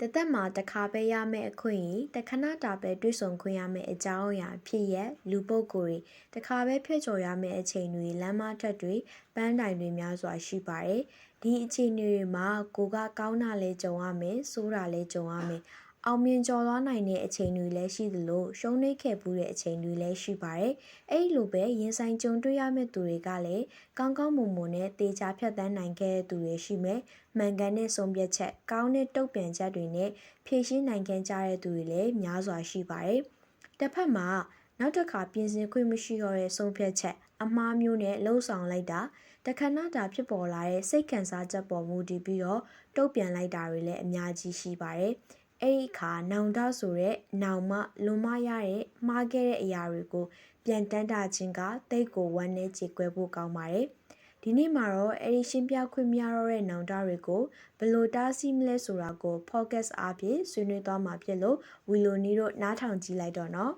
တသက်မှာတစ်ခါပဲရမယ့်အခွင့်အရေးတစ်ခဏတာပဲတွေ့ဆုံခွင့်ရမယ့်အကြောင်းအရာဖြစ်ရက်လူပုဂ္ဂိုလ်တွေတစ်ခါပဲဖြတ်ကျော်ရမယ့်အချိန်တွေလမ်းမထက်တွေပန်းတိုင်တွေများစွာရှိပါတယ်ဒီအချိန်တွေမှာကိုကကောင်းတာလဲကြုံရမယ်ဆိုးတာလဲကြုံရမယ်အောင်မြင်ကျော်လွှားနိုင်တဲ့အချိန်တွေလည်းရှိသလိုရှုံးနိမ့်ခဲ့မှုတဲ့အချိန်တွေလည်းရှိပါတယ်အဲ့လိုပဲရင်ဆိုင်ကြုံတွေ့ရမယ့်သူတွေကလည်းကောင်းကောင်းမွန်မွန်နဲ့တေချာဖြတ်သန်းနိုင်ခဲ့တဲ့သူတွေရှိမယ်မှန်ကန်တဲ့ဆုံးဖြတ်ချက်ကောင်းတဲ့တုတ်ပြန်ချက်တွေနဲ့ဖြည့်ရှင်းနိုင်ခဲ့ကြတဲ့သူတွေလည်းများစွာရှိပါတယ်တစ်ဖက်မှာနောက်တစ်ခါပြင်ဆင်ခွင့်မရှိတော့တဲ့ဆုံးဖြတ်ချက်အမှားမျိုးနဲ့လှုံ့ဆော်လိုက်တာတခဏတာဖြစ်ပေါ်လာတဲ့စိတ်ခံစားချက်ပေါ်မူတည်ပြီးတော့တုတ်ပြန်လိုက်တာတွေလည်းအများကြီးရှိပါတယ်အဲ့ဒီအခါနောင်တဆိုတဲ့နောင်မလွန်မရတဲ့မှားခဲ့တဲ့အရာတွေကိုပြန်တန်းတာခြင်းကတိတ်ကိုဝမ်းနဲ့ကြေကွဲဖို့ကောင်းပါတယ်ဒီနေ့မှာတော့အဲ့ဒီရှင်းပြခွင့်မရတော့တဲ့နောင်တတွေကိုဘယ်လိုတားဆီးမလဲဆိုတာကို focus အားဖြင့်ဆွေးနွေးသွားမှာဖြစ်လို့ဝီလိုနီတို့နားထောင်ကြည့်လိုက်တော့နော်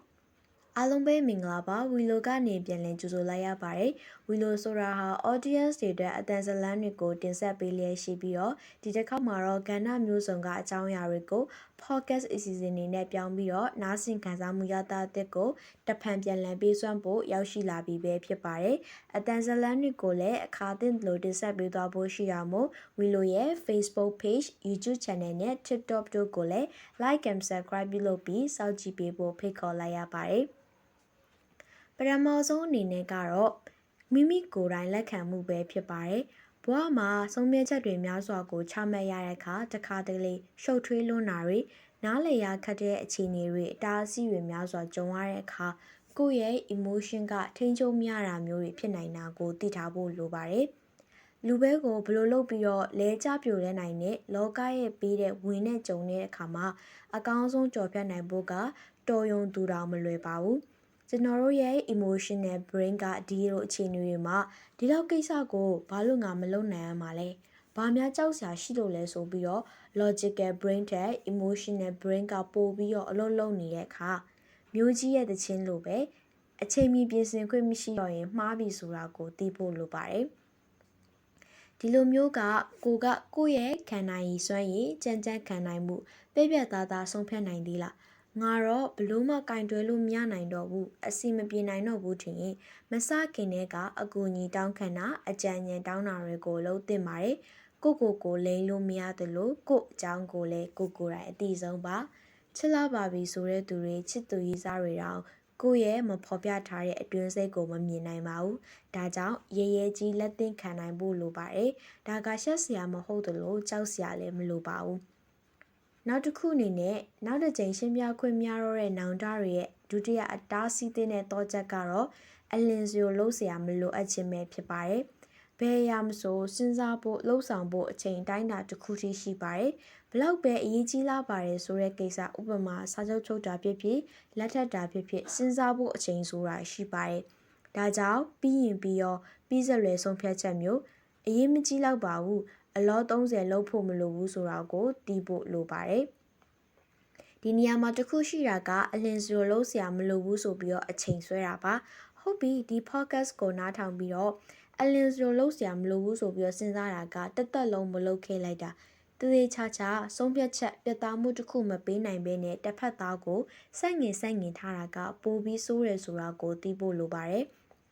အားလုံးပဲမင်္ဂလာပါဝီလိုကနေပြန်လည်ကြိုဆိုလိုက်ရပါတယ်ဝီလိုဆိုတာဟာ audience တွေအတွက်အတန်ဇလန်းတွေကိုတင်ဆက်ပေးလျက်ရှိပြီးတော့ဒီတစ်ခါမှာတော့ကဏ္ဍမျိုးစုံကအကြောင်းအရာတွေကို podcast အစီအစဉ်တွေနဲ့ပြောင်းပြီးတော့နားဆင်ခံစားမှုရတာတဲ့ကိုတဖန်ပြန်လည်ပေးစွမ်းဖို့ရောက်ရှိလာပြီးပဲဖြစ်ပါတယ်အတန်ဇလန်းတွေကိုလည်းအခါသင့်လို့တင်ဆက်ပေးသွားဖို့ရှိရမို့ဝီလိုရဲ့ Facebook page YouTube channel နဲ့ TikTok တို့ကိုလည်း like and subscribe ပြုလုပ်ပြီးစောင့်ကြည့်ပေးဖို့ဖိတ်ခေါ်လိုက်ရပါတယ်ပထမဆုံးအနေနဲ့ကတော့မိမိကိုယ်တိုင်လက်ခံမှုပဲဖြစ်ပါတယ်ဘဝမှာဆုံးဖြတ်ချက်တွေများစွာကိုချမှတ်ရတဲ့အခါတစ်ခါတလေရှုပ်ထွေးလွန်းတာတွေနားလည်ရခက်တဲ့အခြေအနေတွေအတားအဆီးတွေများစွာကြုံရတဲ့အခါကိုယ့်ရဲ့ emotion ကထိန်းချုပ်မရတာမျိုးတွေဖြစ်နိုင်တာကိုသိထားဖို့လိုပါတယ်လူဘဲကိုဘယ်လိုလုပ်ပြီးတော့လဲကျပြိုလဲနိုင်တဲ့လောကရဲ့ပေးတဲ့ဝင်နဲ့ကြုံတဲ့အခါမှာအကောင်းဆုံးကြော်ဖြတ်နိုင်ဖို့ကတော်ယုံသူတော်မလွယ်ပါဘူးကျွန်တော်တို့ရဲ့ emotional brain ကဒီလိုအခြေအနေတွေမှာဒီလောက်ကိစ္စကိုဘာလို့ငါမလုပ်နိုင်ရမှာလဲဘာများကြောက်စရာရှိလို့လဲဆိုပြီးတော့ logical brain ထက် emotional brain ကပိုပြီးတော့အလုပ်လုပ်နေတဲ့အခါမျိုးကြီးရဲ့တခြင်းလိုပဲအချိန်မီပြင်ဆင်ခွင့်မရှိတော့ရင်မှားပြီဆိုတာကိုသိဖို့လိုပါတယ်ဒီလိုမျိုးကကိုယ့်ရဲ့ခံနိုင်ရည်စွမ်းရည်ကြမ်းကြမ်းခံနိုင်မှုပြည့်ပြတ်သားသားဆုံးဖြတ်နိုင်သေးလားငါတော့ဘလို့မှကင်တွယ်လို့မရနိုင်တော့ဘူးအစီမပြေနိုင်တော့ဘူးထင်ရင်မစခင်တည်းကအကူအညီတောင်းခံတာအကြံဉာဏ်တောင်းတာတွေကိုလုပ်သင့်ပါတယ်ကိုလိမ်လို့မရတယ်လို့ကိုအကြောင်းကိုလည်းကိုယ်တိုင်အသိဆုံးပါချစ်လာပါပြီဆိုတဲ့သူတွေချစ်သူရေးစားတွေတောင်ကိုယ့်ရဲ့မဖော်ပြထားတဲ့အတွင်းစိတ်ကိုမမြင်နိုင်ပါဘူးဒါကြောင့်ရဲရဲကြီးလက်သင့်ခံနိုင်ဖို့လိုပါတယ်ဒါကရှက်စရာမဟုတ်သလိုကြောက်စရာလည်းမလိုပါဘူးနောက်တစ်ခုအနေနဲ့နောက်တစ်ကြိမ်ရှင်းပြခွင့်များတော့တဲ့နောင်တတွေရဲ့ဒုတိယအတားဆီးတဲ့သောချက်ကတော့အလင်းစီကိုလှုပ်เสียမလိုအပ်ခြင်းပဲဖြစ်ပါတယ်ဘယ်အရာမဆိုစဉ်းစားဖို့လှုပ်ဆောင်ဖို့အချိန်တိုင်းတာတစ်ခုထိရှိပါတယ်ဘလောက်ပဲအရေးကြီးလာပါတယ်ဆိုတဲ့ကိစ္စဥပမာစာချုပ်ချုပ်တာဖြစ်ဖြစ်လက်ထပ်တာဖြစ်ဖြစ်စဉ်းစားဖို့အချိန်ဆိုတာရှိပါတယ်ဒါကြောင့်ပြီးရင်ပြီးရောပြီးစလွယ်ဆုံးဖြတ်ချက်မျိုးအရေးမကြီးတော့ပါဘူးအလော30လောက်ဖို့မလိုဘူးဆိုတာကိုသိဖို့လိုပါတယ်ဒီနေရာမှာတစ်ခုရှိတာကအလင်းစီကိုလုံးစရာမလိုဘူးဆိုပြီးတော့အချိန်ဆွဲတာပါဟုတ်ပြီဒီ podcast ကိုနားထောင်ပြီးတော့အလင်းစီကိုလုံးစရာမလိုဘူးဆိုပြီးတော့စဉ်းစားတာကတက်တက်လုံးမလုပ်ခဲ့လိုက်တာတသေးချာချာဆုံးဖြတ်ချက်ပြတ်သားမှုတစ်ခုမပေးနိုင်ဘဲနဲ့တစ်ဖက်သားကိုစိုက်ငင်ထားတာကပိုပြီးဆိုးတယ်ဆိုတာကိုသိဖို့လိုပါတယ်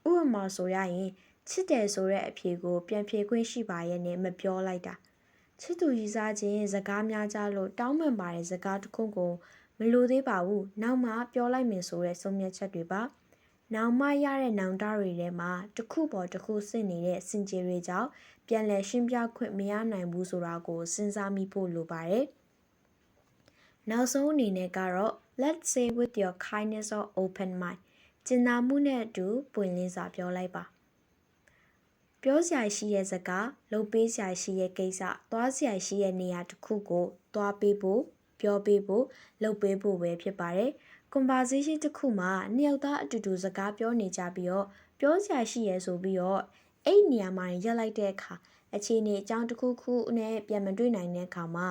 ဥပမာဆိုရရင်ချစ်တယ်ဆိုတဲ့အဖြေကိုပြန်ဖြေခွင့်ရှိပါရဲ့နဲ့မပြောလိုက်တာချစ်သူရည်စားခြင်းစကားများကြလို့တောင်းပန်ပါတယ်စကားတစ်ခုကိုမလိုသေးပါဘူးနောက်မှပြောလိုက်မယ်ဆိုတဲ့ဆုံးဖြတ်ချက်တွေပါနောက်မှရတဲ့နောင်တတွေထဲမှာတစ်ခုပေါ်တစ်ခုစစ်နေတဲ့စင်ကြေတွေကြောင့်ပြန်လည်ရှင်းပြခွင့်မရနိုင်ဘူးဆိုတာကိုစဉ်းစားမိဖို့လိုပါတယ်နောက်ဆုံးအနေနဲ့ကတော့ let's say with your kindness or open mind ကျင်နာမှုနဲ့အတူပွင့်လင်းစွာပြောလိုက်ပါပြောစရာရှိတဲ့စကားလုပ်ပေးစရာရှိတဲ့ကိစ္စသွားစရာရှိတဲ့နေရာတစ်ခုကိုသွားပေးဖို့ပြောပေးဖို့လုပ်ပေးဖို့ပဲဖြစ်ပါတယ်။ conversation တစ်ခုမှာနှစ်ယောက်သားအတူတူစကားပြောနေကြပြီးတော့ပြောစရာရှိရဲဆိုပြီးတော့အဲ့နေရာမှာရက်လိုက်တဲ့အခါအခြေအနေအကြောင်းတစ်ခုခုနဲ့ပြန်မတွေ့နိုင်တဲ့အခါမှာ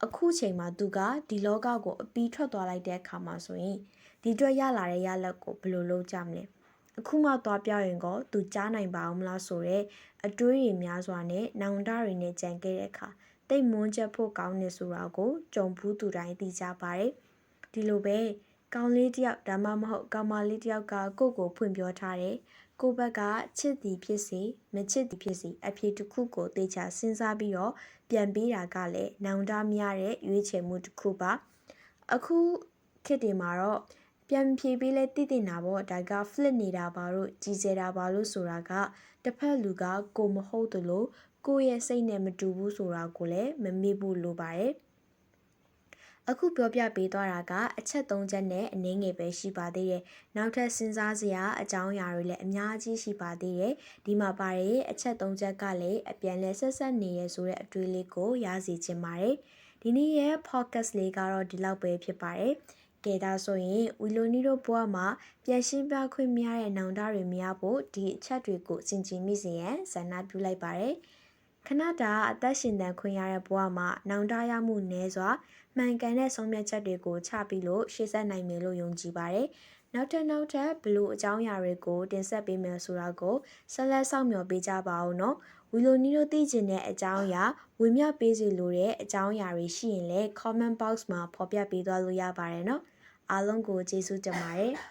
အခုချိန်မှာသူကဒီလောကကိုအပီးထွက်သွားလိုက်တဲ့အခါမှာဆိုရင်ဒီအတွက်ရလာတဲ့ရလက်ကိုဘယ်လိုလုပ်ကြမလဲအခုမှသွားပြောရင်ကောသူကြားနိုင်ပါအောင်မလားဆိုတော့အတွေးတွေများစွာနဲ့နောင်တတွေနဲ့ကြံခဲ့တဲ့အခါတိ တိတ်မွန်းချက်ဖို့ကောင်းနေဆိုတာကိုကြုံဘူးသူတိုင်းသိကြပါတယ်ဒီလိုပဲကောင်လေးတယောက်ဒါမှမဟုတ်ကောင်မလေးတယောက်ကကိုယ့်ကိုဖွင့်ပြောထားတယ်ကိုယ့်ဘက်ကချစ်သည်ဖြစ်စေမချစ်သည်ဖြစ်စေအဖြေတစ်ခုကိုသေချာစဉ်းစားပြီးတော့ပြန်ပေးတာကလည်းနောင်တမရတဲ့ရွေးချယ်မှုတစ်ခုပါအခုခေတ်ဒီမှာတော့ပြန်ဖြေပေးလဲတည်တည်နာပေါ့ဒါက flip နေတာပါလို့ကြီးစဲတာပါလို့ဆိုတာကတစ်ဖက်လူကကိုမဟုတ်သလိုကိုယ့်ရဲ့စိတ်နဲ့မတူဘူးဆိုတာကိုလည်းမမေ့ဘူးလိုပါတယ်အခုပြောပြပေးသွားတာကအချက်၃ချက်နဲ့အနည်းငယ်ပဲရှိပါသေးတယ်။နောက်ထပ်စဉ်းစားစရာအကြောင်းအရာတွေလည်းအများကြီးရှိပါသေးတယ်။ဒီမှာပါတဲ့အချက်၃ချက်ကလည်းအပြန်လဲဆက်ဆက်နေရဆိုတဲ့အတွေ့အလေးကိုရစေချင်ပါတယ်။ဒီနေ့ရဲ့ podcast လေးကတော့ဒီလောက်ပဲဖြစ်ပါတယ်။ကဲဒါဆိုရင်ဝီလိုနီတို့ဘဝမှာပြန်ရှင်းပြခွင့်မရတဲ့နောင်တတွေမရဖို့ဒီအချက်တွေကိုစင်ကြင်မိစေရန်ဆန္ဒပြုလိုက်ပါတယ်။ခဏတာအသက်ရှင်တန်ခွင့်ရတဲ့ဘဝမှာနောင်တရမှုနည်းစွာမှန်ကန်တဲ့ဆုံးဖြတ်ချက်တွေကိုချပြီးလို့ရှေ့ဆက်နိုင်မယ်လို့ယုံကြည်ပါတယ်။နောက်ထပ်ဘလို့အကြောင်းအရာတွေကိုတင်ဆက်ပေးမယ်ဆိုတာကိုဆက်လက်စောင့်မျှော်ပေးကြပါဦးနော်။ဝီလိုနီတို့သိချင်တဲ့အကြောင်းအရာဝင်မြပေးစီလိုတဲ့အကြောင်းအရာတွေရှိရင်လည်း comment box မှာဖော်ပြပေးသွားလို့ရပါတယ်နော်။အားလုံးကိုကျေးဇူးတင်ပါတယ်။